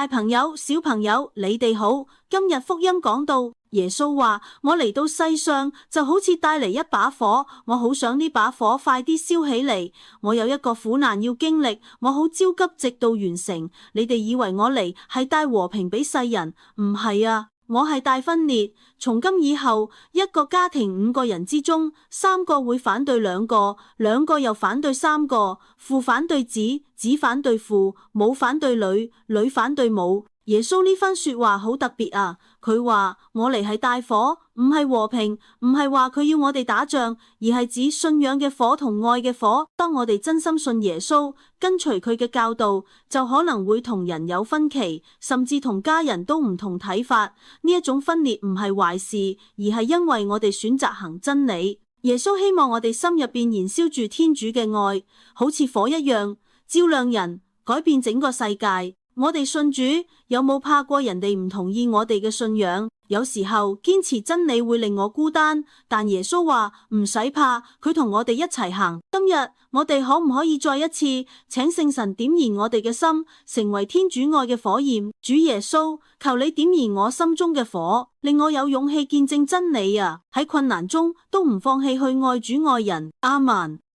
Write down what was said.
大朋友、小朋友，你哋好。今日福音講到，耶穌話：我嚟到世上就好似帶嚟一把火，我好想呢把火快啲燒起嚟。我有一個苦難要經歷，我好焦急，直到完成。你哋以為我嚟係帶和平俾世人，唔係啊，我係帶分裂。從今以後，一個家庭5個人之中，3個會反對2個，2個又反對3個，父反對子，子反對父，母反對女，女反對母。耶穌呢番說話好特別啊！佢話我嚟係帶火，唔係和平，唔係話佢要我哋打仗，而係指信仰嘅火同愛嘅火。當我哋真心信耶穌，跟隨佢嘅教導，就可能會同人有分歧，甚至同家人都唔同睇法。呢一種分裂唔係壞事，而係因為我哋選擇行真理。耶穌希望我哋心入邊燃燒住天主嘅愛，好似火一樣，照亮人，改變整個世界。我哋信主，有冇怕過人哋唔同意我哋嘅信仰？有時候堅持真理會令我孤單，但耶穌話唔使怕，佢同我哋一齊行。今日我哋可唔可以再一次請聖神點燃我哋嘅心，成為天主愛嘅火焰？主耶穌，求你點燃我心中嘅火，令我有勇氣見證真理啊！喺困難中都唔放棄去愛主愛人。阿們。